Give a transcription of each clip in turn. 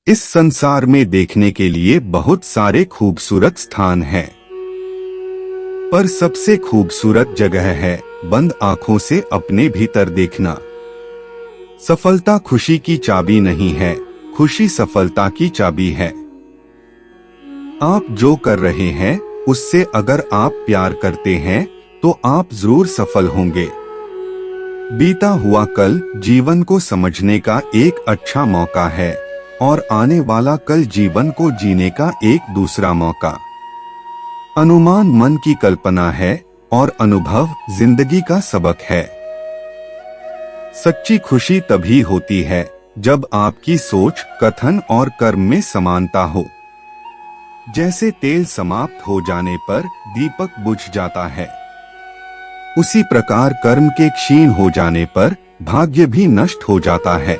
इस संसार में देखने के लिए बहुत सारे खूबसूरत स्थान हैं, पर सबसे खूबसूरत जगह है बंद आंखों से अपने भीतर देखना। सफलता खुशी की चाबी नहीं है, खुशी सफलता की चाबी है। आप जो कर रहे हैं उससे अगर आप प्यार करते हैं तो आप जरूर सफल होंगे। बीता हुआ कल जीवन को समझने का एक अच्छा मौका है और आने वाला कल जीवन को जीने का एक दूसरा मौका। अनुमान मन की कल्पना है और अनुभव जिंदगी का सबक है। सच्ची खुशी तभी होती है जब आपकी सोच, कथन और कर्म में समानता हो। जैसे तेल समाप्त हो जाने पर दीपक बुझ जाता है, उसी प्रकार कर्म के क्षीण हो जाने पर भाग्य भी नष्ट हो जाता है।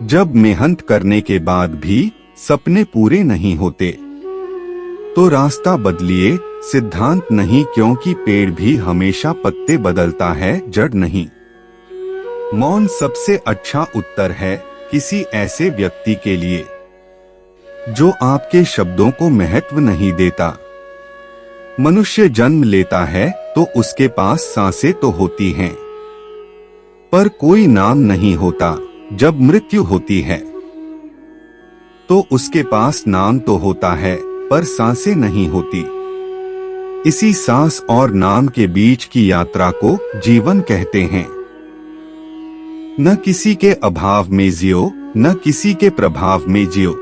जब मेहनत करने के बाद भी सपने पूरे नहीं होते तो रास्ता बदलिए, सिद्धांत नहीं, क्योंकि पेड़ भी हमेशा पत्ते बदलता है, जड़ नहीं। मौन सबसे अच्छा उत्तर है किसी ऐसे व्यक्ति के लिए जो आपके शब्दों को महत्व नहीं देता। मनुष्य जन्म लेता है तो उसके पास सांसें तो होती हैं, पर कोई नाम नहीं होता। जब मृत्यु होती है तो उसके पास नाम तो होता है पर सांसें नहीं होती। इसी सांस और नाम के बीच की यात्रा को जीवन कहते हैं। न किसी के अभाव में जियो, न किसी के प्रभाव में जियो।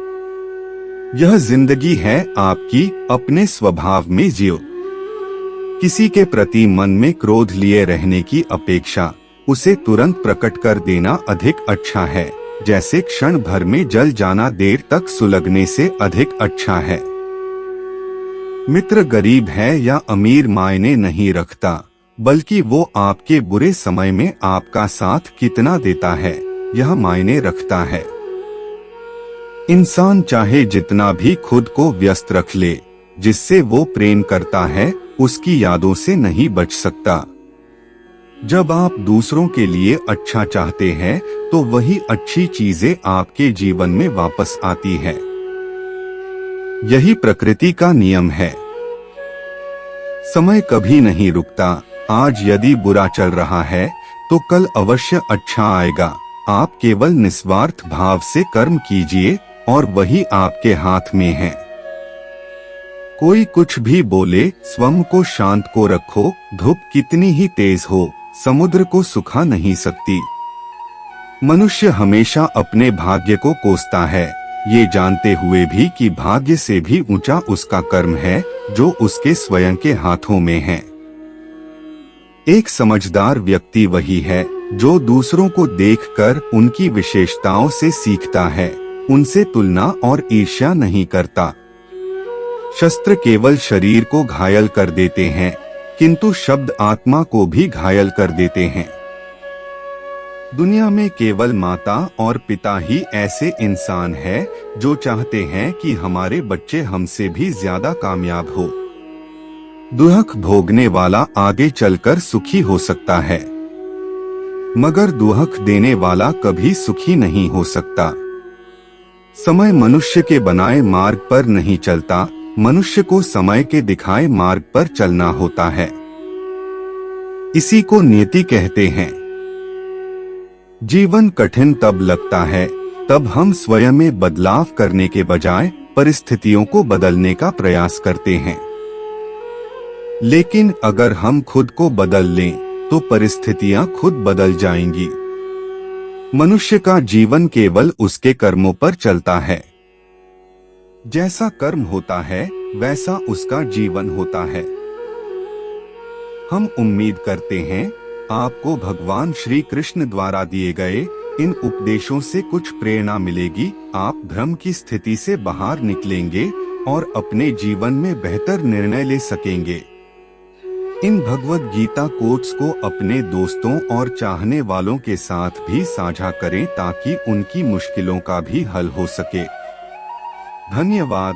यह जिंदगी है आपकी, अपने स्वभाव में जियो। किसी के प्रति मन में क्रोध लिए रहने की अपेक्षा उसे तुरंत प्रकट कर देना अधिक अच्छा है। जैसे क्षण भर में जल जाना देर तक सुलगने से अधिक अच्छा है। मित्र गरीब है या अमीर मायने नहीं रखता, बल्कि वो आपके बुरे समय में आपका साथ कितना देता है यह मायने रखता है। इंसान चाहे जितना भी खुद को व्यस्त रख ले, जिससे वो प्रेम करता है उसकी यादों से नहीं बच सकता। जब आप दूसरों के लिए अच्छा चाहते हैं तो वही अच्छी चीजें आपके जीवन में वापस आती है। यही प्रकृति का नियम है। समय कभी नहीं रुकता। आज यदि बुरा चल रहा है तो कल अवश्य अच्छा आएगा। आप केवल निस्वार्थ भाव से कर्म कीजिए और वही आपके हाथ में है। कोई कुछ भी बोले, स्वयं को शांत को रखो। धूप कितनी ही तेज हो, समुद्र को सुखा नहीं सकती। मनुष्य हमेशा अपने भाग्य को कोसता है, ये जानते हुए भी कि भाग्य से भी ऊंचा उसका कर्म है जो उसके स्वयं के हाथों में है। एक समझदार व्यक्ति वही है जो दूसरों को देखकर उनकी विशेषताओं से सीखता है, उनसे तुलना और ईर्ष्या नहीं करता। शस्त्र केवल शरीर को घायल कर देते हैं, किंतु शब्द आत्मा को भी घायल कर देते हैं। दुनिया में केवल माता और पिता ही ऐसे इंसान हैं जो चाहते हैं कि हमारे बच्चे हमसे भी ज्यादा कामयाब हो। दुख भोगने वाला आगे चलकर सुखी हो सकता है, मगर दुख देने वाला कभी सुखी नहीं हो सकता। समय मनुष्य के बनाए मार्ग पर नहीं चलता, मनुष्य को समय के दिखाए मार्ग पर चलना होता है। इसी को नियति कहते हैं। जीवन कठिन तब लगता है तब हम स्वयं में बदलाव करने के बजाय परिस्थितियों को बदलने का प्रयास करते हैं। लेकिन अगर हम खुद को बदल लें तो परिस्थितियां खुद बदल जाएंगी। मनुष्य का जीवन केवल उसके कर्मों पर चलता है। जैसा कर्म होता है वैसा उसका जीवन होता है। हम उम्मीद करते हैं आपको भगवान श्री कृष्ण द्वारा दिए गए इन उपदेशों से कुछ प्रेरणा मिलेगी। आप भ्रम की स्थिति से बाहर निकलेंगे और अपने जीवन में बेहतर निर्णय ले सकेंगे। इन भगवद गीता कोट्स को अपने दोस्तों और चाहने वालों के साथ भी साझा करें ताकि उनकी मुश्किलों का भी हल हो सके। धन्यवाद।